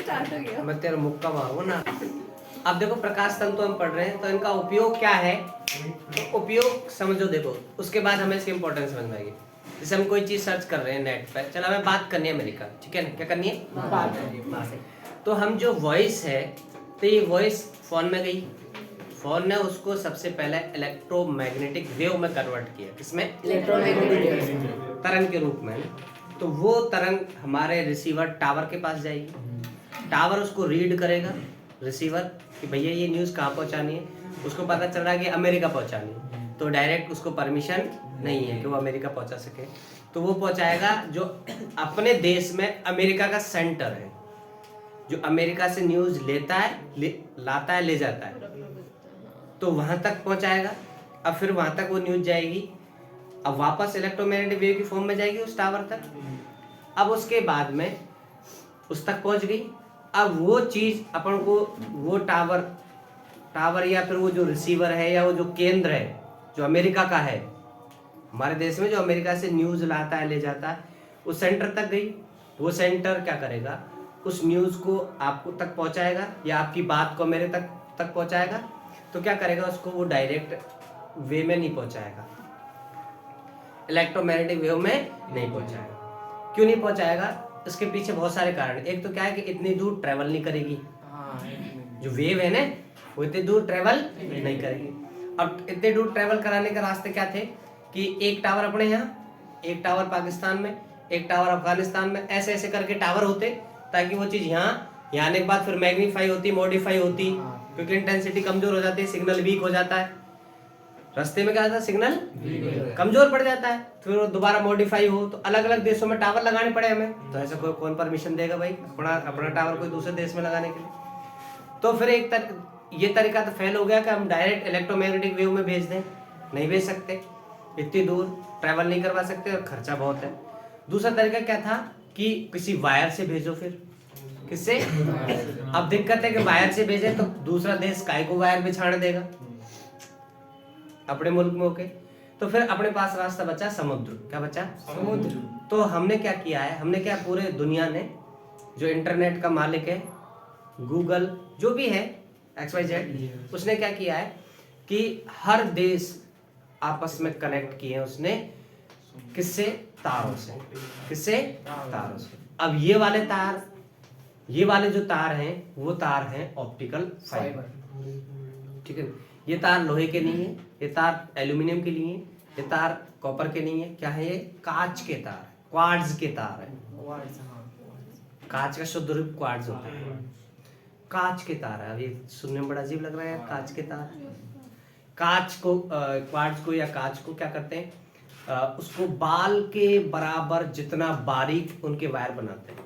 Start हो गया। मैं तेरा मुक्का मारूंगा ना। अब देखो प्रकाश तंतु हम पढ़ रहे हैं, तो इनका उपयोग क्या है, तो उपयोग समझो। देखो उसके बाद हमें इसकी इंपॉर्टेंस समझ में आएगी। जैसे हम कोई चीज सर्च कर रहे हैं नेट पर, चलो हमें बात करनी है अमेरिका, ठीक है ना, क्या करनी है, बात करनी है। तो हम जो वॉइस है, तो ये वॉइस फोन में गई, फोन ने उसको सबसे पहले इलेक्ट्रोमैग्नेटिक वेव में कन्वर्ट किया, किसमें, इलेक्ट्रोमैग्नेटिक तरंग के रूप में। तो वो तरंग हमारे रिसीवर टावर के पास जाएगी, टावर उसको रीड करेगा, रिसीवर, कि भैया ये न्यूज़ कहाँ पहुँचानी है। उसको पता चल रहा है कि अमेरिका पहुँचानी है, तो डायरेक्ट उसको परमिशन नहीं है कि वो अमेरिका पहुँचा सके, तो वो पहुँचाएगा जो अपने देश में अमेरिका का सेंटर है, जो अमेरिका से न्यूज़ लेता है, लाता है, ले जाता है, तो वहाँ तक पहुँचाएगा। अब फिर वहाँ तक वो न्यूज़ जाएगी, अब वापस इलेक्ट्रोमैग्नेटिक वेव की फॉर्म में जाएगी उस टावर तक। अब उसके बाद में उस तक पहुँच गई। अब वो चीज़ अपन को, वो टावर या फिर वो जो रिसीवर है या वो जो केंद्र है जो अमेरिका का है, हमारे देश में जो अमेरिका से न्यूज़ लाता है, ले जाता है, उस सेंटर तक गई। वो सेंटर क्या करेगा, उस न्यूज़ को आपको तक पहुंचाएगा या आपकी बात को मेरे तक पहुंचाएगा। तो क्या करेगा, उसको वो डायरेक्ट वे में नहीं पहुंचाएगा, इलेक्ट्रोमैग्नेटिक वेव में नहीं पहुंचाएगा। क्यों नहीं पहुंचाएगा, इसके पीछे बहुत सारे कारण। एक तो क्या है कि इतनी दूर ट्रैवल नहीं करेगी, जो वेव है ना वो इतनी दूर ट्रैवल नहीं करेगी। अब इतने दूर ट्रैवल कराने के रास्ते क्या थे कि एक टावर अपने यहाँ, एक टावर पाकिस्तान में, एक टावर अफगानिस्तान में, ऐसे ऐसे करके टावर होते, ताकि वो चीज़ यहाँ आने के बाद फिर मैग्नीफाई होती, मॉडिफाई होती, क्योंकि इंटेंसिटी कमजोर हो जाती है, सिग्नल वीक हो जाता है, रास्ते में क्या होता है, सिग्नल कमजोर पड़ जाता है, फिर वो दोबारा मॉडिफाई हो, तो अलग अलग देशों में टावर लगाने पड़े हमें। तो ऐसा कौन परमिशन देगा भाई अपना टावर कोई दूसरे देश में लगाने के लिए। तो फिर ये तरीका तो फेल हो गया कि हम डायरेक्ट इलेक्ट्रोमैग्नेटिक वेव में भेज दें, नहीं भेज सकते, इतनी दूर ट्रैवल नहीं करवा सकते और खर्चा बहुत है। दूसरा तरीका क्या था कि किसी वायर से भेजो, फिर किससे, अब दिक्कत है कि वायर से भेजे तो दूसरा देश काय को वायर बिछाने देगा अपने मुल्क में होके। तो फिर अपने पास रास्ता बचा समुद्र। क्या बचा, समुद्र। तो हमने क्या किया है, हमने क्या, पूरे दुनिया ने, जो इंटरनेट का मालिक है, गूगल जो भी है, XYZ, उसने क्या किया है कि हर देश आपस में कनेक्ट किए हैं उसने, किससे, तारों से, किससे, तारों से। अब ये वाले जो तार हैं, वो तार हैं ऑप्टिकल फाइबर, ठीक है। ये तार लोहे के नहीं है, ये तार एल्यूमिनियम के लिए है, ये तार कॉपर के नहीं है, क्या है ये, कांच के तार, क्वार्ट्ज के तार है। कांच का शुद्ध रूप क्वार्ट्ज होता है, कांच के तार है। अब ये सुनने में बड़ा अजीब लग रहा है, कांच के तार। कांच को, क्वार्ट्ज को या कांच को क्या करते हैं, उसको बाल के बराबर जितना बारीक उनके वायर बनाते हैं।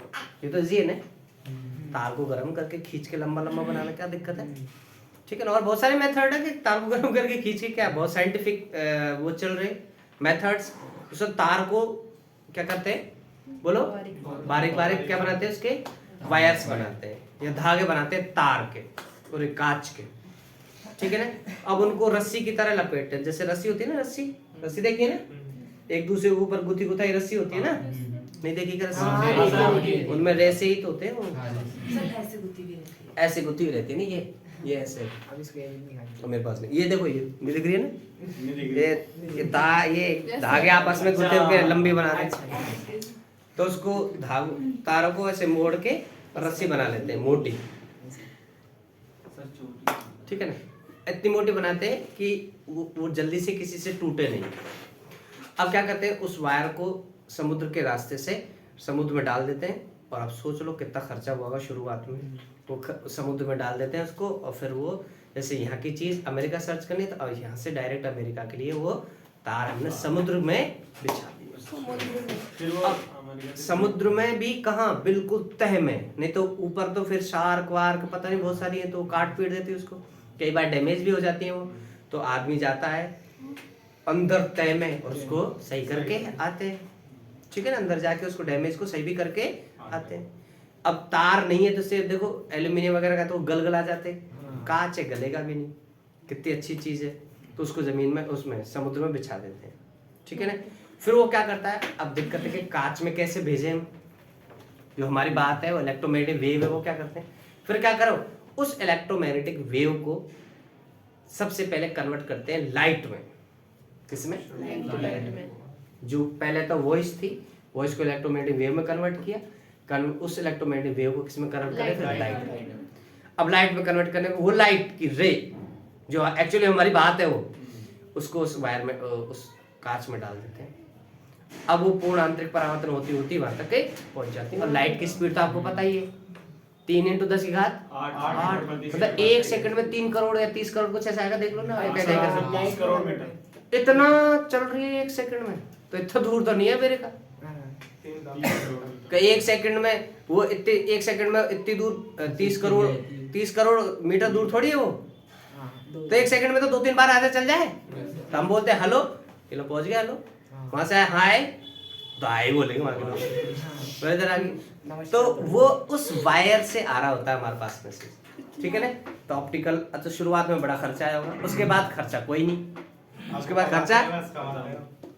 ये तो इजी है ना, तार को गर्म करके खींच के लंबा लंबा बनाना, क्या दिक्कत है, ठीक है ना। और बहुत सारे मेथड है कि तार को गर्म करके खींच के, क्या बहुत साइंटिफिक वो चल रहे मेथड्स। उसको तार को क्या करते हैं, बोलो, बारीक बारीक क्या बनाते हैं, उसके वायर्स बनाते हैं या धागे बनाते हैं तार के, पूरे कांच के, ठीक है ना। अब उनको रस्सी की तरह लपेटते हैं, जैसे रस्सी होती है ना, रस्सी देखिए ना, एक दूसरे के ऊपर गुथी गुथाई रस्सी होती है ना, नहीं देखी क्या रस्सी, उनमें रेसे ही तो होते हैं वो, ऐसे गुथी हुई रहती है ना, ये ऐसे। तो मेरे पास नहीं, ये देखो, ये दिख रही है ना, ये धागे आपस में गुथे हुए लंबी बना रहे, तो उसको तारों को ऐसे मोड़ के रस्सी बना लेते हैं मोटी, ठीक है ना। इतनी मोटी बनाते हैं कि वो जल्दी से किसी से टूटे नहीं। अब क्या करते हैं, उस वायर को समुद्र के रास्ते से समुद्र में डाल देते हैं, और आप सोच लो कितना खर्चा हुआ होगा शुरुआत में। वो समुद्र में डाल देते हैं उसको, और फिर वो जैसे यहाँ की चीज़ अमेरिका सर्च करनी, तो अब यहाँ से डायरेक्ट अमेरिका के लिए वो तार हमने समुद्र में बिछा दिया। अब समुद्र में भी कहाँ, बिल्कुल तह में, नहीं तो ऊपर तो फिर शार्क वार्क पता नहीं बहुत सारी है, तो काट पीट देती है उसको, कई बार डैमेज भी हो जाती है वो। तो आदमी जाता है अंदर तह में और उसको सही करके आते हैं, ठीक है ना, अंदर जाके उसको डैमेज को सही भी करके आते हैं। अब तार नहीं है तो सिर्फ देखो एल्यूमिनियम वगैरह का तो गल आ जाते, कांच है गलेगा भी नहीं, कितनी अच्छी चीज़ है। तो उसको ज़मीन में, उसमें समुद्र में बिछा देते हैं, ठीक है ना। फिर वो क्या करता है, अब दिक्कत है कि कांच में कैसे भेजें हम, जो हमारी बात है वो इलेक्ट्रोमैग्नेटिक वेव है, वो क्या करते हैं, फिर क्या करो, उस इलेक्ट्रोमैग्नेटिक वेव को सबसे पहले कन्वर्ट करते हैं लाइट में। किसमें? लाइट में। जो पहले तो वॉइस थी, वॉइस को इलेक्ट्रोमैग्नेटिक वेव में कन्वर्ट किया, उस इलेक्ट्रोमैग्नेटिक वेव को किसमें कन्वर्ट करें, फिर लाइट में। अब लाइट में कन्वर्ट करने को वो लाइट की रे जो एक्चुअली हमारी बात है वो, उसको उस वायर में, उस कांच में डाल देते हैं। अब वो पूर्ण आंतरिक परावर्तन होती होती वहां तक पहुंच जाती है। और लाइट की स्पीड तो आपको पता ही है, 3 × 10 की घात 8, मतलब 1 सेकंड में 3 करोड़ या 30 करोड़ कुछ ऐसा आएगा, देख लो ना, 30 करोड़ मीटर इतना चल रही है 1 सेकंड में, तो इतना दूर तो नहीं है मेरे का। 1 सेकंड में वो इतने 1 सेकंड में इतनी दूर 30 करोड़ मीटर दूर थोड़ी है वो, तो 1 सेकंड में तो 2-3 बार आगे चल जाए। तो हम बोलते हैं हेलो, ये लो पहुंच गया, हेलो, वहां से हाय तो हाय बोलेंगे वहां के लोग, इधर आ गई। तो वो उस वायर से आ रहा होता है हमारे पास मैसेज, ठीक है ना। तो ऑप्टिकल तो शुरुआत में बड़ा खर्चा आया होगा, उसके बाद खर्चा कोई नहीं, उसके बाद खर्चा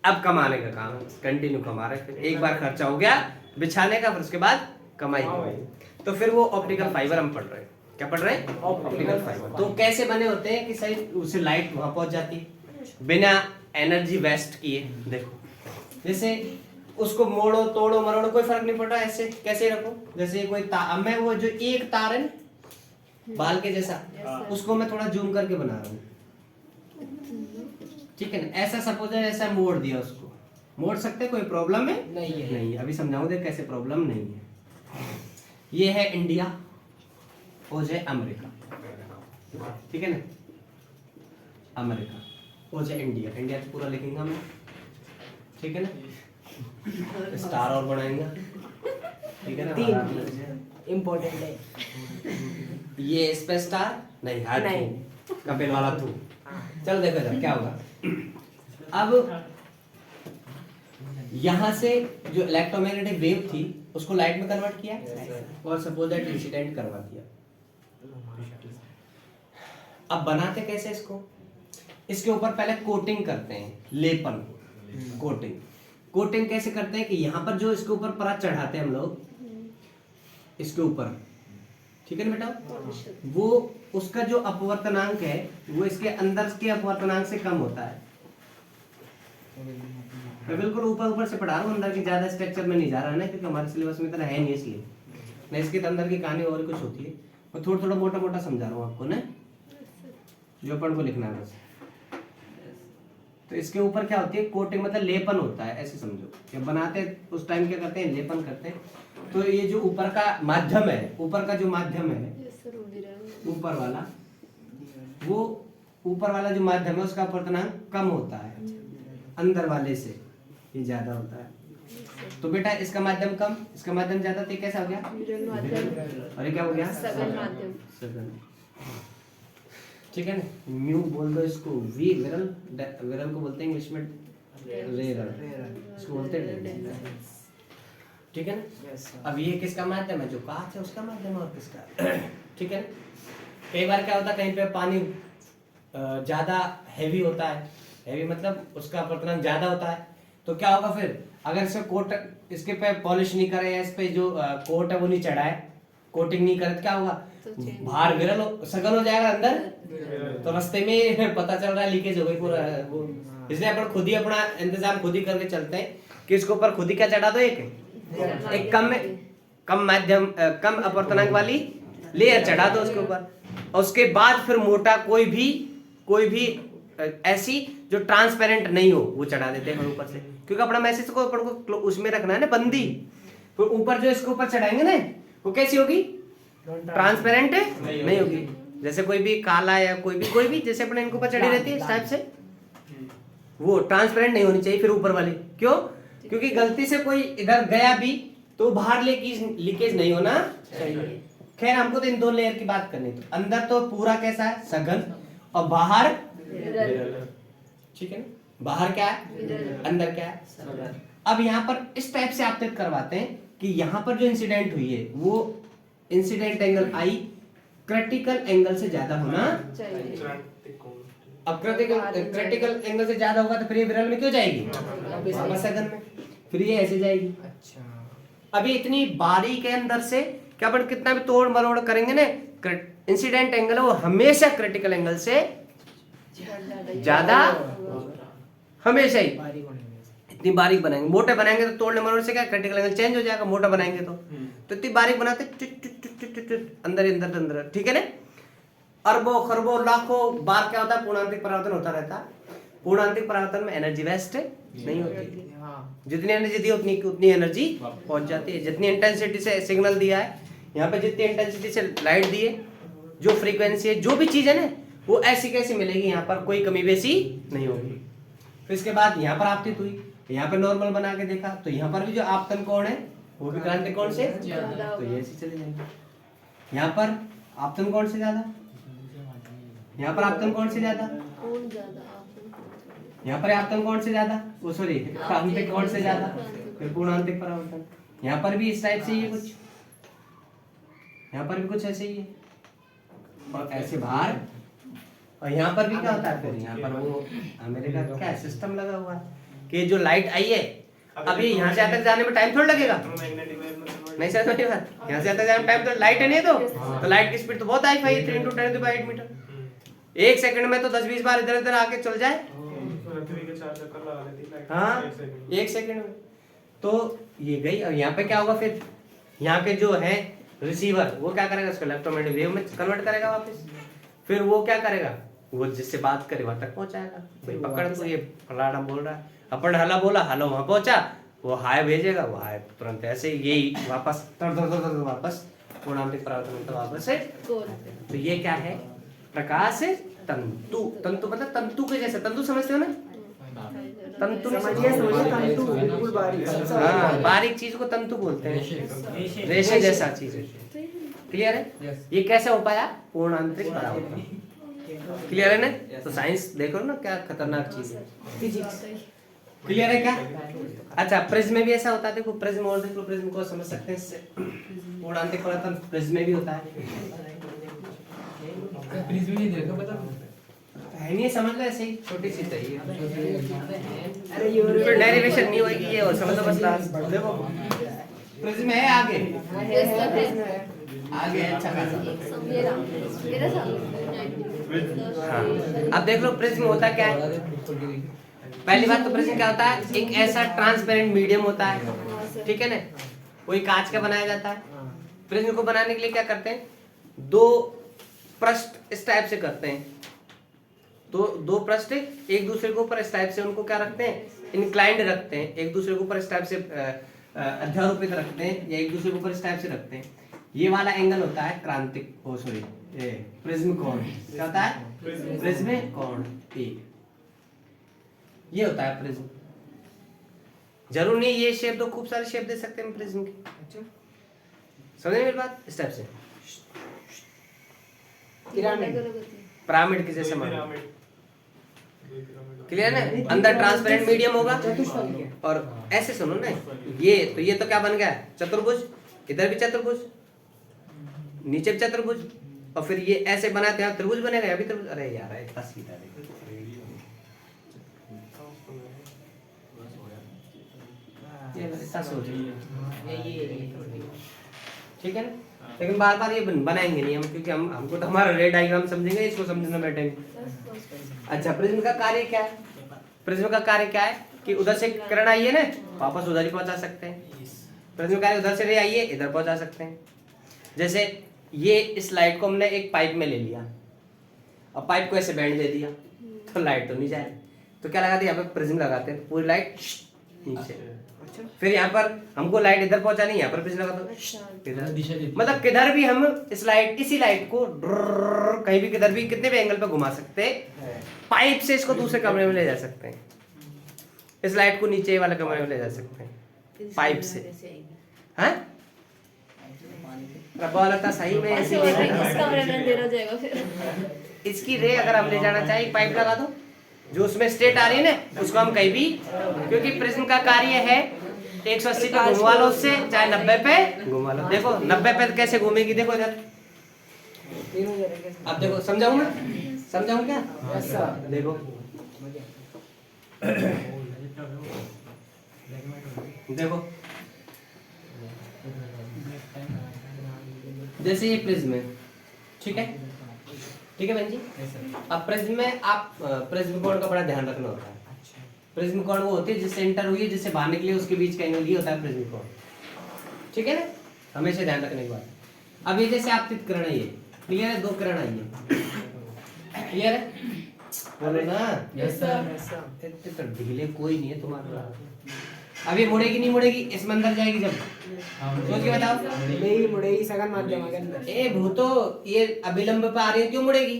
अब कमाने का काम है, कंटिन्यू कमा रहे। फिर एक बार खर्चा हो गया बिछाने का, फिर उसके बाद कमाई होगी। तो फिर वो ऑप्टिकल फाइबर हम पढ़ रहे हैं, क्या पढ़ रहे हैं, ऑप्टिकल फाइबर। तो कैसे बने होते हैं कि सही उसे लाइट वहां पहुंच जाती है बिना एनर्जी वेस्ट किए। देखो जैसे उसको मोड़ो तोड़ो मरोड़ो कोई फर्क नहीं पड़ता, ऐसे कैसे रखो, जैसे कोई तार, मैं वो जो एक तार है बाल के जैसा, उसको मैं थोड़ा जूम करके बना रहा हूँ, ठीक है ना। ऐसा सपोज है, ऐसा मोड़ दिया, उसको मोड़ सकते, कोई प्रॉब्लम है नहीं है, नहीं है। अभी समझाऊंगा कैसे प्रॉब्लम नहीं है। ये है इंडिया और है अमेरिका, ठीक है ना, अमेरिका और है इंडिया, इंडिया तो पूरा लिखेंगे हम, ठीक है ना, स्टार और बनाएंगे, ठीक है ना, 3 इम्पोर्टेंट है। ये इस पे स्टार नहीं, हार्ट कपिल वाला थू। चलो देखो जरा क्या होगा। अब यहां से जो इलेक्ट्रोमैग्नेटिक वेव थी उसको लाइट में कन्वर्ट किया और सपोज दैट इंसिडेंट करवा दिया। अब बनाते कैसे इसको, इसके ऊपर पहले कोटिंग करते हैं, लेपन, कोटिंग। कोटिंग कैसे करते हैं कि यहाँ पर जो इसके ऊपर परत चढ़ाते हैं हम लोग, इसके ऊपर, ठीक है ना बेटा, वो उसका जो अपवर्तनांक है वो इसके अंदर के अपवर्तनांक से कम होता है। मैं बिल्कुल ऊपर ऊपर से पढ़ा रहा हूँ, अंदर की ज्यादा स्ट्रक्चर में नहीं जा रहा है ना, क्योंकि हमारे सिलेबस में इतना है नहीं, इसलिए नहीं, इसके अंदर की कहानी और कुछ होती है। मैं थोड़ा थोड़ा मोटा मोटा समझा रहा हूँ आपको ना, जो अपन को लिखना है बस। तो इसके ऊपर क्या होती है, कोटिंग मतलब लेपन होता है, ऐसे समझो कि बनाते उस टाइम क्या करते हैं, लेपन करते हैं। तो ये जो ऊपर का माध्यम है, ऊपर का जो माध्यम है ऊपर वाला, वो ऊपर वाला जो माध्यम है उसका अपवर्तनांक कम होता है, अंदर वाले से ये ज्यादा होता है। तो बेटा इसका माध्यम कम, इसका माध्यम ज्यादा, तो कैसा हो गया, और ये क्या हो गया, सघन माध्यम, सघन, ठीक है ना। म्यू बोल दो इसको, वी विरल, विरल को बोलते हैं इंग्लिश में रेरल, इसको बोलते हैं, ठीक है ना। अब ये किसका माध्यम है, जो कांच है उसका माध्यम, और किसका, ठीक है ना। कई बार क्या होता है, कहीं पे पानी ज्यादा हैवी होता है, हैवी मतलब उसका अपवर्तनांक ज्यादा होता है, तो क्या होगा फिर, अगर इसका कोट इसके पे पॉलिश नहीं करे या इस पे जो कोट है वो नहीं चढ़ाए, कोटिंग नहीं करे, तो क्या होगा, बाहर विरल सघन हो जाएगा, अंदर तो रास्ते में पता चल रहा है लीकेज हो गई पूरा वो। इसलिए अपन खुद ही अपना इंतजाम खुद ही करके चलते हैं कि इसके ऊपर खुद ही क्या चढ़ा दो, एक कम माध्यम कम अपवर्तनांक वाली लेयर चढ़ा दो उसके ऊपर, और उसके बाद फिर मोटा कोई भी ऐसी जो ट्रांसपेरेंट नहीं हो वो चढ़ा देते हैं ऊपर से, क्योंकि अपना मैसेज को अपन को उसमें रखना है ना, बंदी। तो ऊपर जो इसके ऊपर चढ़ाएंगे ना, वो कैसी होगी, ट्रांसपेरेंट नहीं होगी। जैसे कोई भी काला या कोई भी जैसे अपने इनके ऊपर चढ़ी रहती है इस टाइप से, वो ट्रांसपेरेंट नहीं होनी चाहिए फिर ऊपर वाली। क्यों, क्योंकि गलती से कोई इधर गया भी तो बाहर लीकेज नहीं होना चाहिए। खैर हमको तो इन दो लेयर की बात करनी, तो अंदर तो पूरा कैसा है, सघन, और बाहर, ठीक है ना, बाहर क्या है, अंदर क्या है। अब यहाँ पर इस टाइप से आप तय करवाते हैं कि यहाँ पर जो इंसिडेंट हुई है वो इंसिडेंट एंगल आई क्रिटिकल एंगल से ज्यादा होना चाहिए। अब क्रिटिकल एंगल से ज्यादा होगा तो फिर ये विरल में क्यों जाएगी, सघन में, फिर ये ऐसे जाएगी। अच्छा, अभी इतनी बारी के अंदर से क्या अपन कितना भी तोड़ मरोड़ करेंगे ना, इंसिडेंट एंगल है वो हमेशा क्रिटिकल एंगल से ज्यादा, हमेशा ही बारीक होने में। इतनी बारीक बनाएंगे। मोटे बनाएंगे तो तोड़ने मरोड़ से क्या क्रिटिकल एंगल चेंज हो जाएगा, मोटा बनाएंगे तो इतनी बारीक बनाते अंदर ही अंदर अंदर, ठीक है ना। अरबों खरबों लाखों बार क्या होता है, पूर्णांतिक परावर्तन होता रहता है। पूर्णांतिक परावर्तन में एनर्जी वेस्ट नहीं होती, हाँ, जितनी एनर्जी दी उतनी एनर्जी पहुंच जाती है। जितनी इंटेंसिटी से सिग्नल दिया है, यहाँ पे जितनी इंटेंसिटी से लाइट दी है, जो फ्रीक्वेंसी है, जो भी चीज है ना, वो ऐसी कैसी मिलेगी, यहाँ पर कोई कमी बेसी नहीं होगी। फिर इसके बाद यहाँ पर आपतित हुई, यहाँ पे नॉर्मल बना के देखा तो यहाँ पर भी जो आपतन कोण है वो भी क्रांतिक कोण से, तो ये ऐसे चले जाएंगे। यहाँ पर आपतन कोण से ज्यादा, यहाँ पर आपतन कोण से ज्यादा, यहाँ पर आपतन कोण से ज्यादा, वो सॉरी क्रांतिक कोण से ज्यादा, फिर पूर्णांतिक परावर्तन। यहाँ पर भी इस टाइप से ही है कुछ, यहाँ पर भी कुछ ऐसे ही है, और ऐसे बाहर। और यहाँ पर भी क्या होता है, फिर यहाँ पर वो मेरे का क्या सिस्टम लगा हुआ है कि जो लाइट आई है, अभी यहाँ से तक जाने में टाइम थोड़ा लगेगा, नहीं सर नहीं बात, यहाँ से तक जाने में टाइम तो लाइट है नहीं, तो लाइट की स्पीड तो बहुत हाई फाई है, 3 × 10⁸ मीटर। 1 सेकंड में तो 10-20 बार इधर उधर आके चल जाए, हाँ 1 सेकंड में। तो ये गई। और यहाँ पे क्या होगा, फिर यहाँ के जो है रिसीवर वो क्या करेगा, उसको इलेक्ट्रोमैग्नेटिक वेव में कन्वर्ट करेगा वापस। फिर वो क्या करेगा, वो जिससे बात करे वहां तक पहुंचाएगा। कोई पकड़ तो ये फलाना बोल रहा है, अपन हला बोला, हलो वहां पहुंचा, वो हाय भेजेगा, वो हाय तुरंत ऐसे यही वापस वापस पूर्णांतिक परावर्तन तो वापस से। तो ये क्या है, प्रकाश तंतु। तंतु मतलब तंतु के जैसे, तंतु समझते हो ना, तंतु तंतु बिल्कुल बारीक। हाँ, बारीक चीज को तंतु बोलते हैं, रेशे जैसा चीज। क्लियर है? ये कैसे हो पाया, पूर्णांतरिक परावर्तन। क्लियर है ना? तो साइंस देखो ना क्या खतरनाक चीज है, फिजिक्स। क्लियर है क्या? अच्छा, प्रिज्म में भी ऐसा होता है। देखो प्रिज्म और देखो, प्रिज्म को समझ सकते हैं इससे, पूर्णांतरिक परावर्तन प्रिज्म में भी होता है। प्रिज्म नहीं देखा पता है नहीं, समझ लो ऐसे ही छोटी सी चाहिए, अरे ये फिर डेरिवेशन नहीं होगी, ये और समझ लो बस लास्ट। देखो प्रिज्म है आगे आगे, अच्छा खासा। हाँ, अब देख लो प्रिज्म होता क्या है। पहली बात तो प्रिज्म क्या होता है, एक ऐसा ट्रांसपेरेंट मीडियम होता है, ठीक है ना, वही कांच का बनाया जाता है। प्रिज्म को बनाने के लिए क्या करते हैं, 2 पृष्ठ इस टाइप से करते हैं, तो 2 पृष्ठ एक दूसरे के ऊपर इस टाइप से उनको क्या रखते हैं, इंक्लाइंड रखते हैं, एक दूसरे के ऊपर इस टाइप से अध्यारोपित रखते हैं, या एक दूसरे के ऊपर इस टाइप से रखते हैं। ये वाला एंगल होता है क्रांतिक, ओ सॉरी प्रिज्म कोण। क्या होता है, प्रिज्म कोण। ये होता है प्रिज्म। जरूर नहीं ये शेप, तो खूब सारे शेप दे सकते हैं प्रिज्म के। समझ मेरी बात, इस टाइप से पिरामिड की जैसे मान, क्लियर है? अंदर ट्रांसपेरेंट मीडियम होगा, और ऐसे सुनो ना, ये तो क्या बन गया, चतुर्भुज। इधर भी चतुर्भुज, नीचे भी चतुर्भुज, और फिर ये ऐसे बनाते हैं त्रिभुज बनेगा, अभी त्रिभुज। अरे यार इतना सीधा देखो, ये इतना सोच, ठीक है ना। लेकिन बार बार ये बनाएंगे नहीं हम, क्योंकि हमको तो हमारा रे डायग्राम समझेंगे, इसको समझना बैठेंगे। अच्छा, प्रिज्म का कार्य क्या है? प्रिज्म का कार्य क्या है कि उधर से किरण आई है ना, वापस उधर ही पहुंचा सकते हैं। प्रिज्म का कार्य उधर से रे आई है, इधर पहुंचा सकते हैं। जैसे ये इस लाइट को हमने एक पाइप में ले लिया, अब पाइप को ऐसे बैंड दे दिया, तो लाइट तो नहीं जाए, तो क्या लगाते हैं, यहाँ पे प्रिज्म लगाते हैं, पूरी लाइट नीचे। फिर यहाँ पर हमको लाइट इधर पहुंचानी, यहाँ पर प्रिज्म लगा दो इधर। मतलब किधर भी हम इसी लाइट को कहीं भी किधर भी कितने भी एंगल पे घुमा सकते हैं। पाइप से इसको दूसरे कमरे में ले जा सकते हैं, इस लाइट को नीचे वाले कमरे में ले जा सकते हैं पाइप से। हाँ, प्रबलता सही में ऐसे इसकी रे अगर हम ले जाना चाहिए, पाइप लगा दो, जो उसमें स्टेट आ रही है ना, उसको हम कहीं भी, क्योंकि प्रिज्म का कार्य है 180 पे घुमा लो उससे, चाहे 90 पे घुमा लो। देखो 90 पे कैसे घूमेगी, देखो इधर। अब देखो, समझाऊं मैं, समझाऊं क्या? देखो देखो जैसे ये प्रिज्म है, ठीक है, ठीक है बहन जी। अब प्रिज्म में आप प्रिज्म कोण का बड़ा ध्यान रखना होता है। प्रिज्म कोण वो होती है जिससे एंटर हुई है, जिससे बाहर निकली है, उसके बीच का एंगल ये होता है प्रिज्म कोण, ठीक है ना, हमेशा ध्यान रखने की बात। अब ये जैसे आपतित किरण है, ये क्लियर है, दो किरण आई है, क्लियर है, बोलो ना। Yes sir. इतने तो ढीले कोई नहीं है तुम्हारा। अब ये मुड़ेगी नहीं मुड़ेगी, इसमें अंदर जाएगी जब, सोच के बताओ। नहीं मुड़ेगी, सगन माध्यम के अंदर। ए भूतो, ये अभिलंब पे आ रही है, क्यों मुड़ेगी?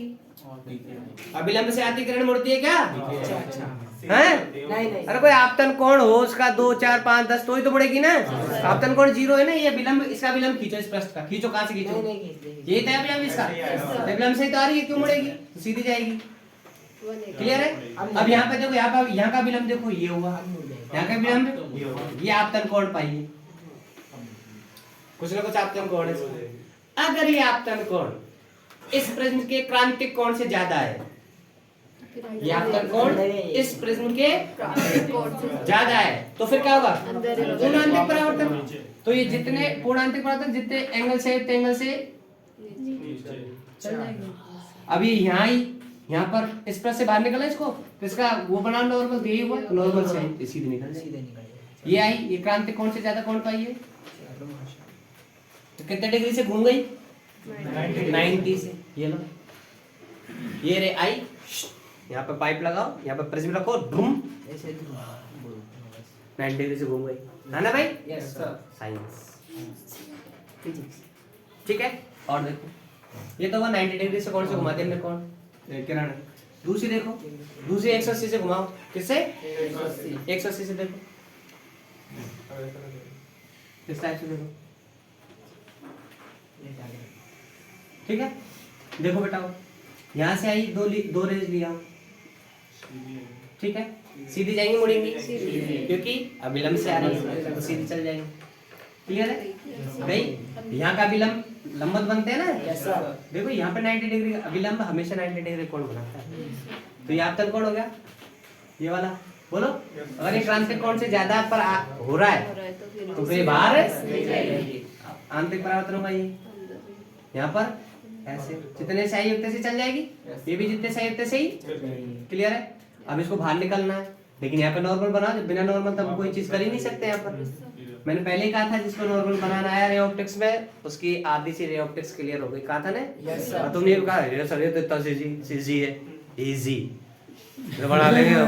अभिलंब से आती किरण मुड़ती है क्या? अच्छा हैं? नहीं नहीं। अरे कोई आपतन कोण हो उसका 2 4 5 10 तो ही तो मुड़ेगी ना। आपतन कोण 0 है ना, ये विलंब, इसका विलंब खींचो, इस पृष्ठ का खींचो, कहां से खींचो? नहीं खींचते। ये था विलंब इसका, विलंब से तो आ रही है, क्यों मुड़ेगी? तो सीधी जाएगी, क्लियर है। अब यहाँ पे देखो, यहाँ का विलंब देखो, ये हुआ, यहाँ का विलंब, ये आपतन कोण पाइए, कुछ ना कुछ आपतन कोण है। अगर ये आपतन कोण इस प्रिज्म के क्रांतिक कोण से ज्यादा है, ये आपतन कोण इस प्रिज्म के ज्यादा है, तो फिर क्या होगा? पूर्णांतिक परावर्तन। तो ये जितने पूर्णांतिक परावर्तन जितने एंगल से चल जाएंगे। अभी यहाँ पर इस पर से बाहर निकला इसको, तो इसका वो बना नॉर्मल, यही हुआ, तो नॉर्मल से सीधे निकल जाएगी। ये आई, ये क्रांतिक कोण से ज्यादा कोण पाई है, तो कितने डिग्री से घूम गई? 90 से। ये लो, ये रे आई, यहाँ पे पाइप लगाओ, यहाँ पे प्रिज्म रखो, धूम 90 डिग्री से घूम गई, है ना भाई? Yes sir. साइंस, ठीक है। और देखो, ये तो 90 डिग्री से कौन से घुमाते हैं कौन? किरण। दूसरी देखो, दूसरी 180 से घुमाओ, किससे? 180 से। देखो किस टाइप से, देखो, ठीक है। देखो बेटा, यहाँ से आई, दो रेज लिया, ठीक है, सीधी जाएंगी मुड़ेंगी, क्योंकि अभिलंब से आ रही है, तो सीधी चल जाएंगी, क्लियर है भाई। यहाँ का अभिलंब लंबवत बनते हैं ना। Yes sir. देखो यहाँ पे 90 डिग्री अभिलंब हमेशा 90 डिग्री कोण बनाता है, तो ये आपतन कोण हो गया, ये वाला। बोलो, अगर ये क्रांतिक कोण से ज्यादा पर हो रहा है तो फिर बाहर है, आंतरिक परावर्तन होगा। ये यहाँ पर ऐसे जितने सही उतने से चल जाएगी, ये भी जितने सही उतने से ही, क्लियर है। अब इसको बाहर निकलना है, लेकिन यहाँ पे नॉर्मल बना, बिना नॉर्मल तो हम कोई चीज कर ही नहीं सकते। यहाँ पर मैंने पहले ही कहा था, जिसको नॉर्मल बनाना आया रे ऑप्टिक्स में, उसकी आधी सी रे ऑप्टिक्स क्लियर हो गई, कहा था ना। Yes sir. तुमने ये कहा ये सर, ये तो इतना इजी है, इजी तो बना लेंगे हम,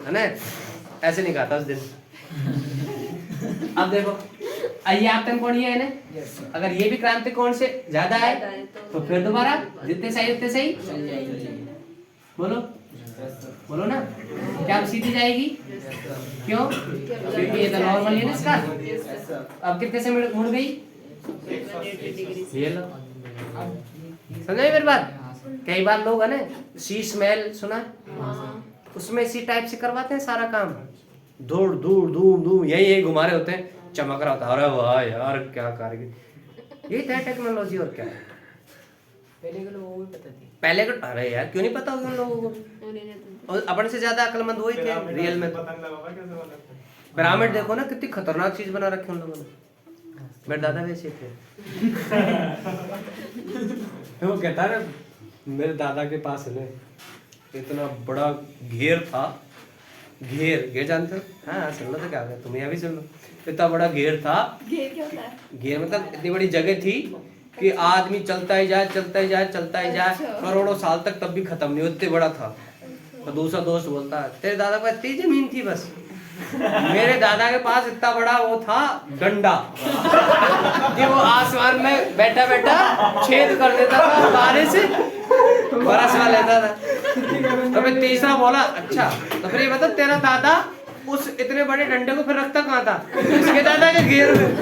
है ना, ऐसे नहीं कहा था उस दिन। अब देखो, ये आपतन कोण ये है ना, यस सर। अगर ये भी क्रांतिक कोण से ज्यादा है तो फिर दोबारा जितने सही उतने सही, बोलो बोलो ना, क्या अब सीधी जाएगी? क्यों? क्योंकि ये तो नॉर्मल है ना इसका। अब कितने से मुड़ गई? ये लो, समझे मेरी बात? कई बार लोग है ना, सी स्मेल सुना, उसमें इसी टाइप से करवाते हैं सारा काम, दूर दूर धूम धूम यही घुमा रहे होते हैं, चमक रहा होता है, अरे वाह यार क्या कारीगर, ये है टेक्नोलॉजी। और क्या है, पहले के लोगों को भी पता थी। पहले का, अरे यार क्यों नहीं पता होगा उन लोगों को, और अपन से ज्यादा अक्लमंद वही थे रियल में। पिरामिड देखो ना, कितनी खतरनाक चीज बना रखी उन लोगों ने। मेरे दादा वैसे थे। वो कहता है, मेरे दादा के पास है ना, इतना बड़ा घेर था, घेर जानते हो? हाँ सुन लो, तो क्या होगा, तुम्हें अभी सुन लो। इतना बड़ा घेर था, घेर क्या होता है? घेर मतलब इतनी बड़ी जगह थी कि आदमी चलता ही जाए, करोड़ों साल तक, तब भी खत्म नहीं, इतने बड़ा था। तो दूसरा दोस्त बोलता है, तेरे दादा को इतनी जमीन थी बस। मेरे दादा के पास इतना बड़ा वो था डंडा, कि वो आसमान में बैठा बैठा छेद कर देता था, बारिश बरसवा लेता था। तो मैं तीसरा बोला, अच्छा तो फिर ये बता, तेरा दादा उस इतने बड़े डंडे को फिर रखता कहाँ था? इसके दादा के घेर में।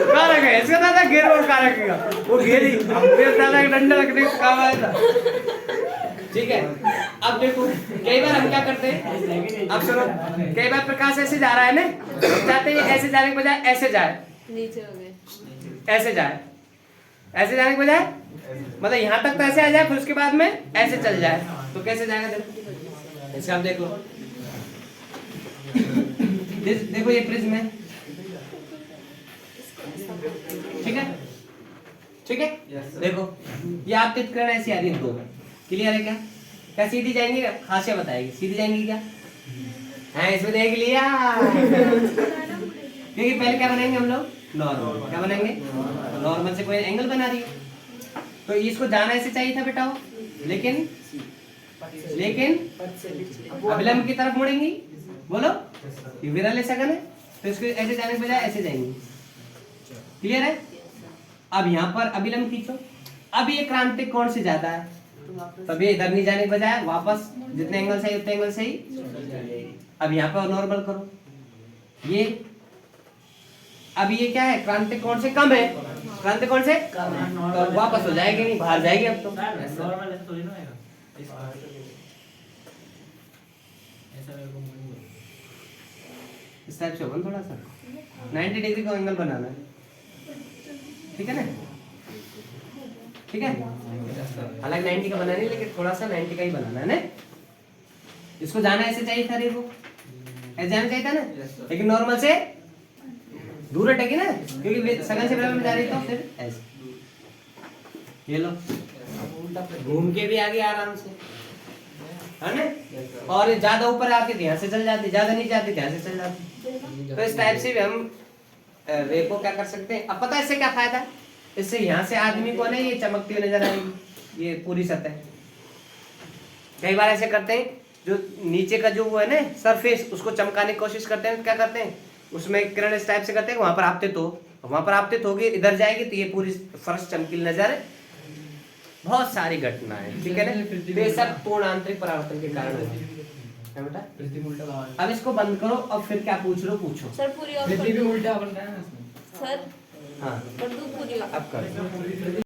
कहाँ रखे? इसका दादा घेर में कहाँ रखेगा? वो घेर ही मेरे दादा के डंडा रखने का काम आया था। ठीक है, अब देखो, कई बार हम क्या करते हैं, अब सुनो, कई बार प्रकाश ऐसे जा रहा है ना, चाहते हैं ऐसे जाने के बजाय ऐसे जाए, नीचे हो गए, ऐसे जाए, ऐसे जाने के बजाय मतलब यहाँ तक तो ऐसे आ जाए, फिर उसके बाद में ऐसे चल जाए, तो कैसे जाएगा? देखो इसका, आप देख लो, देखो ये प्रिज्म है, ठीक है, ठीक है। देखो ये आपतित किरण ऐसी आ रही है दो, क्लियर है क्या? क्या सीधी जाएंगी? खासियत बताएगी, सीधी जाएंगी क्या? हाँ इसमें देख लिया। क्योंकि पहले क्या बनाएंगे हम लोग? नॉर्मल। क्या बनाएंगे? नॉर्मल से कोई एंगल बना रही है, तो इसको जाना ऐसे चाहिए था बेटा वो, लेकिन अभिलंब की तरफ मुड़ेंगी। बोलो, ये विरल सगन है, तो इसको ऐसे जाने के बजाय ऐसे जाएंगी, क्लियर है? अब यहाँ पर अभिलंब खींचो, अब ये क्रांतिक कोण से ज्यादा है, तब ये इधर नहीं जाने के बजाय वापस जितने एंगल सही उतने एंगल सही। अब यहाँ पर नॉर्मल करो, ये अब ये क्या है? क्रांतिक कोण से कम है, क्रांतिक कोण से तो वापस हो जाएगी, नहीं बाहर जाएगी अब तो। नॉर्मल ऐसे थोड़ी ना आएगा। इस टाइप से होगा थोड़ा सा 90 डिग्री का एंगल बनाना है, ठीक है ना? ठीक है, हालांकि 90 का बनाना नहीं, लेकिन थोड़ा सा 90 का ही बनाना है ना। इसको जाना ऐसे चाहिए था, देखो ऐसे जाना चाहिए था ना, लेकिन नॉर्मल से दूर हटेगी ना, क्योंकि सगन से बराबर में जा रही, तो फिर ऐसे ये लो, घूम के भी आगे आराम से, है ना? और ज्यादा ऊपर आती ध्यान से चल जाती, ज्यादा नहीं जाती ध्यान से चल जाती। तो इस टाइप से भी हम रे को क्या कर सकते हैं। अब पता है इससे क्या फायदा है? इससे यहाँ से आदमी को ना ये चमकती हुई नजर आएगी, ये पूरी सतह। कई बार ऐसे करते हैं, जो नीचे का जो वो है ना सरफेस, उसको चमकाने की कोशिश करते हैं, क्या करते हैं उसमें किरण इस टाइप से करते हैं, वहां पर आपतित होगी, इधर जाएगी तो ये पूरी फर्श चमकीली नजर। बहुत सारी घटनाएं, ठीक है ना, बेशक पूर्ण आंतरिक परावर्तन के कारण होती है। क्या बेटा? अब इसको बंद करो और फिर क्या पूछ रहे हो पूछो। सर पूरी ऑफ कर पृथ्वी भी दो। उल्टा बन रहा है ना इसमें। सर हाँ कर दूं पूरी ऑफ? अब करो।